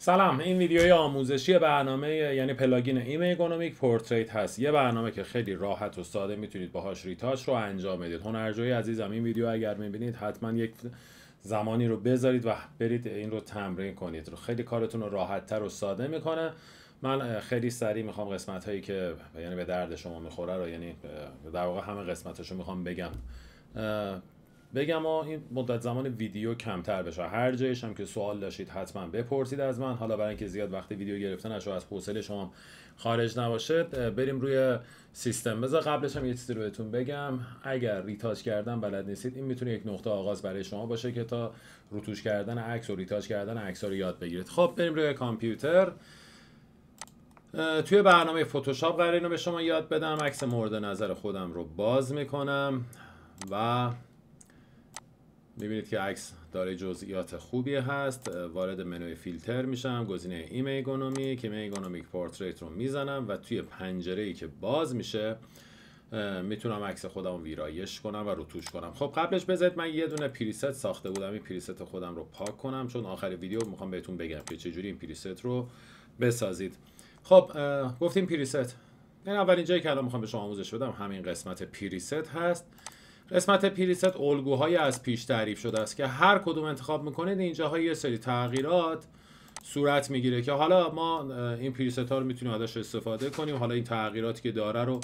سلام، این ویدیوی آموزشی برنامه یعنی پلاگین ایمیگونومیک پورتریت هست. یه برنامه که خیلی راحت و ساده میتونید باهاش ریتاچ رو انجام بدید. هنرجوی عزیزم، این ویدیو اگر میبینید حتما یک زمانی رو بذارید و برید این رو تمرین کنید. خیلی کارتون رو راحت تر و ساده میکنه. من خیلی سریع میخوام قسمت هایی که یعنی به درد شما میخوره رو، یعنی در واقع همه قسمتاشو میخوام بگم و این مدت زمان ویدیو کمتر بشه. هر جایش هم که سوال داشتید حتما بپرسید از من. حالا برای اینکه زیاد وقتی ویدیو گرفتن نشه از حوصله شما خارج نباشه، بریم روی سیستم. بذار قبلش هم یه چیزی رو بهتون بگم. اگر ریتاچ کردن بلد نیستید، این میتونه یک نقطه آغاز برای شما باشه که تا روتوش کردن عکس و ریتاچ کردن عکس رو یاد بگیرید. خب بریم روی کامپیوتر. توی برنامه فتوشاپ قراره اینو به شما یاد بدم. عکس مورد نظر خودم رو باز میکنم و میبینید که عکس داره جزئیات خوبی هست. وارد منوی فیلتر میشم، گزینه ایمیگونومیک پورتریت رو میزنم و توی پنجره‌ای که باز میشه میتونم عکس خودم رو ویرایش کنم و روتوش کنم. خب قبلش بذارید من یه دونه پریست ساخته بودم، این پریست خودم رو پاک کنم، چون آخر ویدیو میخوام بهتون بگم که چجوری این پریست رو بسازید. خب گفتیم پریست، این اولین جایی که الان میخوام به شما آموزش بدم همین قسمت پریست هست. قسمت پریست الگوهای از پیش تعریف شده است که هر کدوم انتخاب میکنید اینجاها یه سری تغییرات صورت میگیره که حالا ما این پریست ها رو میتونیم ازش استفاده کنیم. حالا این تغییراتی که داره رو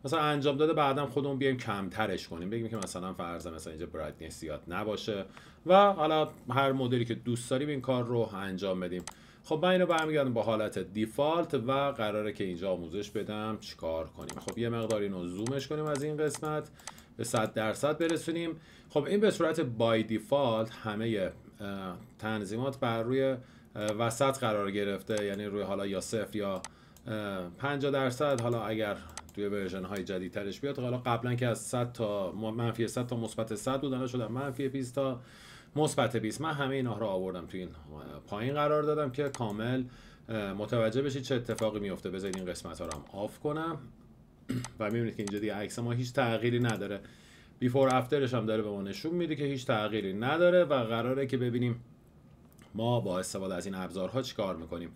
مثلا انجام داده بعدم خودمون بیایم کمترش کنیم، بگیم که مثلا فرض مثلا اینجا برایتنس زیاد نباشه و حالا هر مدلی که دوست داریم این کار رو انجام بدیم. خب من اینو برمیگردم با حالت دیفالت و قراره که اینجا آموزش بدم چیکار کنیم. خب یه مقدار اینو زومش کنیم از این قسمت به 100% برسونیم. خب این به صورت بای دیفالت همه تنظیمات بر روی وسط قرار گرفته، یعنی روی حالا یا 0 یا 50%. حالا اگر توی ورژن های جدیدترش بیاد، حالا قبلا که از 100 تا منفی 100 تا مثبت 100 بودن شدن منفی 20 تا مثبت 20. من همه اینا رو آوردم توی این پایین قرار دادم که کامل متوجه بشید چه اتفاقی میفته. بذارید این قسمت ها رو هم آف کنم و میبینید که اینجا دیگه عکس ما هیچ تغییری نداره. بیفور افترش هم داره به ما نشون میده که هیچ تغییری نداره و قراره که ببینیم ما با استفاده از این ابزارها چیکار میکنیم.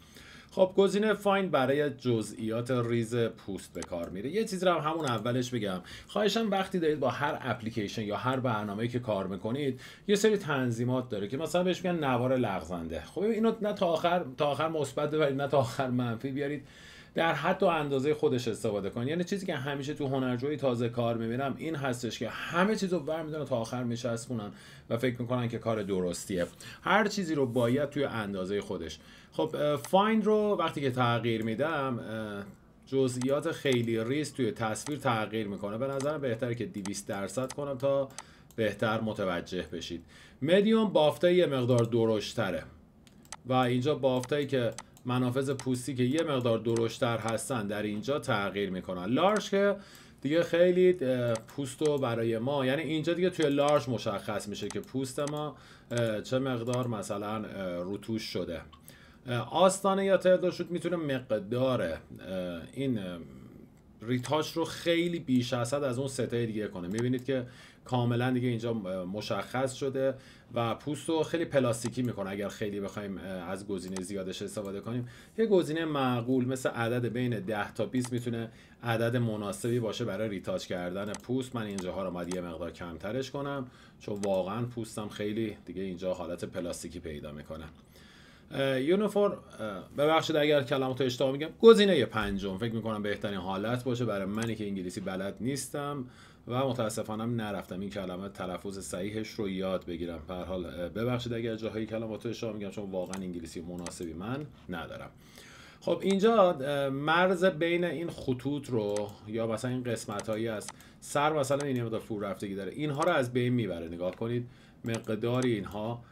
خب گزینه فایند برای جزئیات ریز پوست به کار میره. یه چیزی رو همون اولش بگم، خواهشاً وقتی دارید با هر اپلیکیشن یا هر برنامه‌ای که کار میکنید یه سری تنظیمات داره که مثلا بهش میگن نوار لغزنده. خب اینو نه تا آخر مثبت ببرید نه تا آخر منفی بیارید، در حد و اندازه خودش استفاده کنید. یعنی چیزی که همیشه تو هنرجویی تازه کار میبینم این هستش که همه چیزو برمی‌دارن تا آخر میچسبونن و فکر میکنن که کار درستیه. هر چیزی رو باید توی اندازه خودش. خب فایند رو وقتی که تغییر میدم جزئیات خیلی ریز توی تصویر تغییر میکنه. به نظرم بهتره که 200% کنم تا بهتر متوجه بشید. مدیوم بافته یه مقدار درشتره و اینجا بافتایی که منافذ پوستی که یه مقدار درشتر هستن در اینجا تغییر میکنن. لارج که دیگه خیلی پوستو برای ما، یعنی اینجا دیگه توی لارج مشخص میشه که پوست ما چه مقدار مثلا روتوش شده. آستانه یا تعداد شد میتونه مقدار این ریتاچ رو خیلی بیش از حد از اون ستای دیگه کنه. میبینید که کاملا دیگه اینجا مشخص شده و پوست رو خیلی پلاستیکی میکنه. اگر خیلی بخوایم از گزینه زیادش استفاده کنیم، یه گزینه معقول مثل عدد بین 10 تا 20 میتونه عدد مناسبی باشه برای ریتاچ کردن پوست. من اینجاها رو باید یه مقدار کمترش کنم چون واقعا پوستم خیلی دیگه اینجا حالت پلاستیکی پیدا میکنه. یونیفورم، ببخشید اگر کلماتو اشتباه میگم، گزینه پنجم فکر میکنم بهترین حالت باشه برای منی که انگلیسی بلد نیستم و متاسفانه نرفتم این کلمات تلفظ صحیحش رو یاد بگیرم. به هر حال ببخشید اگر جاهایی کلماتو اشتباه میگم چون واقعا انگلیسی مناسبی من ندارم. خب اینجا مرز بین این خطوط رو یا مثلا این قسمت هایی از سر مثلا این مقدار فرو رفتگی داره، اینها رو از بین میبره. نگاه کنید مقداری اینها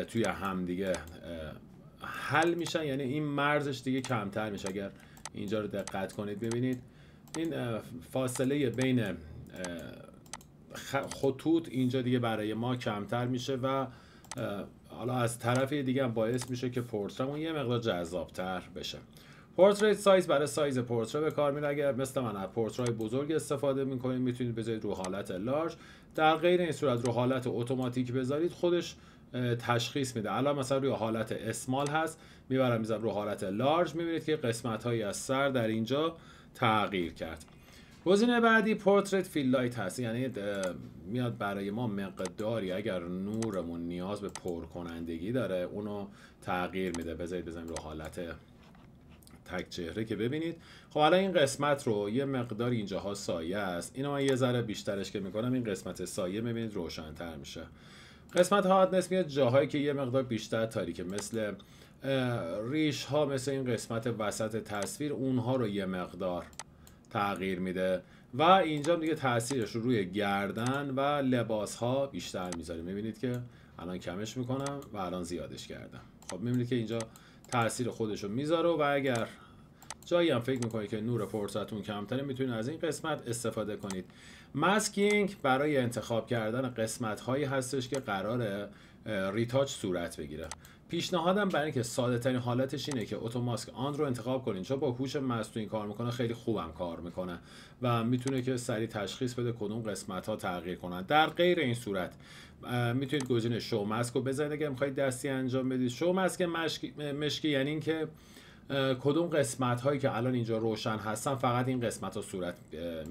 توی هم دیگه حل میشن، یعنی این مرزش دیگه کمتر میشه. اگر اینجا رو دقت کنید ببینید این فاصله بین خطوط اینجا دیگه برای ما کمتر میشه و حالا از طرف دیگه هم باعث میشه که پورترمون یه مقدار جذابتر بشه. پورتریت سایز برای سایز پورتره به کار میره. اگر مثل من از پورترهای بزرگ استفاده میکنید میتونید بذارید رو حالت لارج. در غیر این صورت رو حالت اتوماتیک بذارید خودش تشخیص میده. الان مثلا روی حالت اسمال هست، میبرم میذارم رو حالت لارج، میبینید که قسمت هایی از سر در اینجا تغییر کرد. گزینه بعدی پورتریت فیل لایت هست، یعنی میاد برای ما مقداری اگر نورمون نیاز به پر کنندگی داره اونو تغییر میده. بذاریم رو حالت تک چهره که ببینید. خب الان این قسمت رو یه مقدار اینجاها سایه است، اینو من یه ذره بیشترش که میکنم این قسمت سایه میبینید روشن‌تر میشه. قسمت هاردنس میاد جاهایی که یه مقدار بیشتر تاریکه، مثل ریش ها، مثل این قسمت وسط تصویر، اونها رو یه مقدار تغییر میده. و اینجا دیگه تاثیرش رو روی گردن و لباس ها بیشتر میذاره. میبینید که الان کمش میکنم و الان زیادش کردم. خب میبینید که اینجا تاثیر خودش رو میذاره و اگر جایی هم فکر میکنید که نور پورترتون کمتره میتونید از این قسمت استفاده کنید. ماسکینگ برای انتخاب کردن قسمت هایی هستش که قراره ریتاچ صورت بگیره. پیشنهادم برای اینکه ساده ترین حالتش اینه که اتو ماسک آن رو انتخاب کنین، چون با هوش مصنوعی کار میکنه، خیلی خوبم کار میکنه و میتونه که سریع تشخیص بده کدوم قسمت ها تغییر کنن. در غیر این صورت میتونید گزینه شو ماسک رو بزنید اگه میخواید دستی انجام بدید. شو ماسک مشکی یعنی این که کدوم قسمت هایی که الان اینجا روشن هستن فقط این قسمت ها صورت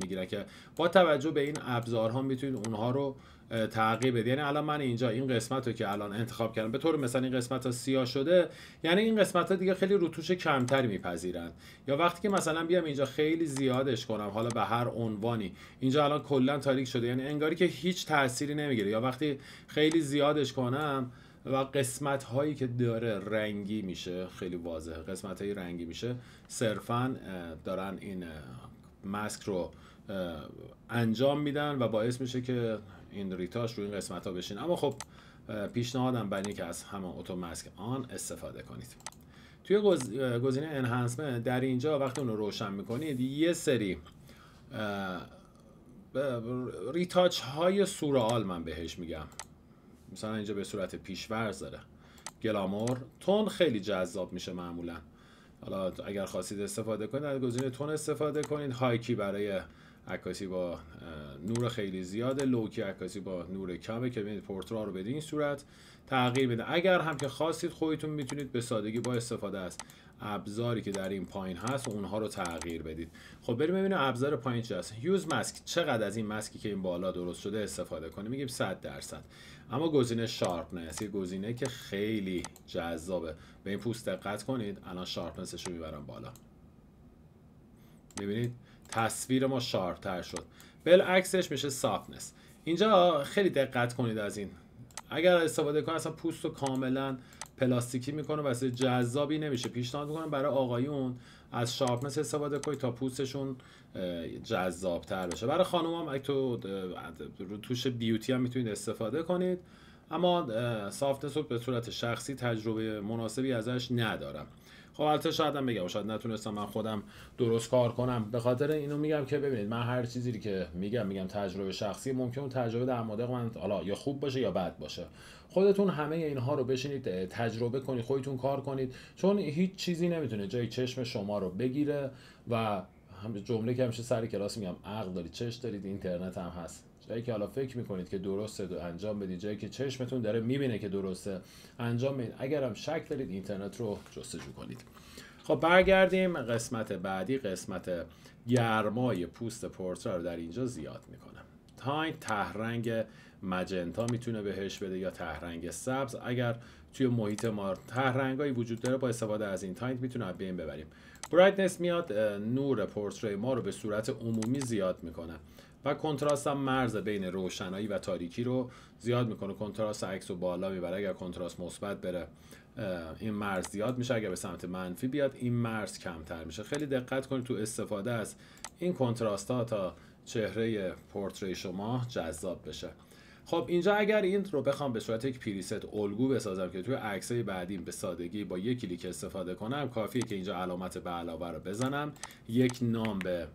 میگیرن، که با توجه به این ابزارها میتونید اونها رو تغییر بدید. یعنی الان من اینجا این قسمت رو که الان انتخاب کردم به طور مثلا این قسمت ها سیاه شده، یعنی این قسمت ها دیگه خیلی رتوش کمتری میپذیرن. یا وقتی که مثلا بیام اینجا خیلی زیادش کنم، حالا به هر عنوانی، اینجا الان کلا تاریک شده، یعنی انگاری که هیچ تأثیری نمیگیره. یا وقتی خیلی زیادش کنم و قسمت هایی که داره رنگی میشه، خیلی واضحه قسمت هایی رنگی میشه، صرفا دارن این ماسک رو انجام میدن و باعث میشه که این ریتاش رو این قسمت ها بشین. اما خب پیشنهادم برای که از همون اتو ماسک آن استفاده کنید. توی گزینه انهانسمنت در اینجا وقتی اون رو روشن میکنید یه سری ریتاچ های سورئال من بهش میگم، مثلا اینجا به صورت پیشورز داره، گلامور، تون خیلی جذاب میشه معمولا. حالا اگر خواستید استفاده کنید از گزینه تون استفاده کنید. هایکی برای عکاسی با نور خیلی زیاده، لوکی عکاسی با نور کمه که ببینید پورترا رو به این صورت تغییر بده. اگر هم که خواستید خودتون میتونید به سادگی با استفاده از ابزاری که در این پایین هست اونها رو تغییر بدید. خب بریم ببینیم ابزار پایین چی هست. یوز ماسک، چقدر از این ماسکی که این بالا درست شده استفاده کنیم؟ میگیم 100%. اما گزینه شارپنس یه گزینه که خیلی جذابه، به این پوست دقت کنید. الان شارپنسش رو میبرم بالا، میبینید تصویر ما شارپ تر شد. بالعکسش میشه سافتنس. اینجا خیلی دقت کنید از این، اگر استفاده کنید اصلا پوست رو کاملا پلاستیکی میکنه و اصلا جذابی نمیشه. پیشنهاد میکنم برای آقایون از شارپنس استفاده کنید تا پوستشون جذاب تر بشه. برای خانوم هم اگه تو توش بیوتی هم میتونید استفاده کنید، اما سافتنس رو به صورت شخصی تجربه مناسبی ازش ندارم. خب البته شاید هم بگم شاید نتونستم من خودم درست کار کنم، به خاطر اینو میگم که ببینید من هر چیزی که میگم تجربه شخصی، ممکنه تجربه در مورد من حالا یا خوب باشه یا بد باشه. خودتون همه اینها رو بشینید تجربه کنید، خودتون کار کنید، چون هیچ چیزی نمیتونه جای چشم شما رو بگیره. و هم جمله که همیشه سر کلاس میگم، عقل دارید، چشم دارید، اینترنت هم هست. جایی که حالا فکر میکنید که درسته انجام بدید، جایی که چشمتون داره میبینه که درسته انجام بدید. اگر هم شک دارید اینترنت رو جستجو کنید. خب برگردیم قسمت بعدی، قسمت گرمای پوست پورترا رو در اینجا زیاد میکنم. تاینت تهرنگ مجنتا میتونه بهش بده یا تهرنگ سبز. اگر توی محیط ما تهرنگایی وجود داره با استفاده از این تاینت میتونه از بین ببریم. برایتنس میاد نور پورتری ما رو به صورت عمومی زیاد میکنه و کنتراست هم مرز بین روشنایی و تاریکی رو زیاد میکنه. کنتراست عکس رو بالا میبره، اگر کنتراست مثبت بره این مرز زیاد میشه، اگر به سمت منفی بیاد این مرز کمتر میشه. خیلی دقت کنید تو استفاده از این کنتراست ها تا چهره پورتری شما جذاب بشه. خب اینجا اگر این رو بخوام به صورت یک پریست الگو بسازم که توی عکسای بعدیم به سادگی با یک کلیک استفاده کنم، کافیه که اینجا علامت به علاوه رو بزنم، یک نام به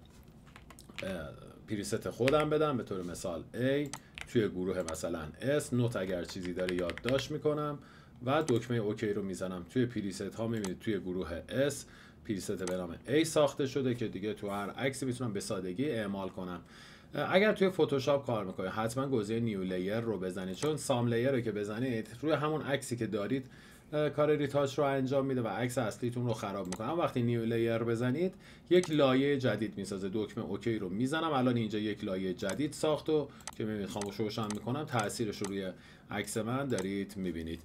پریست خودم بدم، به طور مثال A، توی گروه مثلا S، نوت اگر چیزی داره یادداشت میکنم و دکمه اوکی رو میزنم. توی پریست ها میبینید توی گروه S پریست به نام A ساخته شده که دیگه تو هر عکسی میتونم به سادگی اعمال کنم. اگر توی فتوشاپ کار میکنید حتما گزینه نیو لیر رو بزنید، چون سام لیر رو که بزنید روی همون عکسی که دارید کار ریتاچ رو انجام میده و عکس اصلیتون رو خراب میکنه. اما وقتی نیو لیر بزنید یک لایه جدید میسازه. دکمه اوکی رو میزنم، الان اینجا یک لایه جدید ساخت و که میبینید خاموش روشن میکنم، تاثیرش رو روی عکس من دارید میبینید.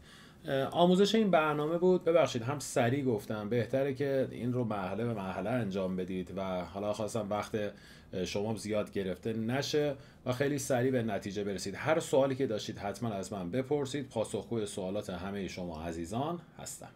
آموزش این برنامه بود. ببخشید هم سریع گفتم، بهتره که این رو مرحله به مرحله انجام بدید و حالا خواستم وقت شما زیاد گرفته نشه و خیلی سریع به نتیجه برسید. هر سوالی که داشتید حتما از من بپرسید، پاسخگوی سوالات همه شما عزیزان هستم.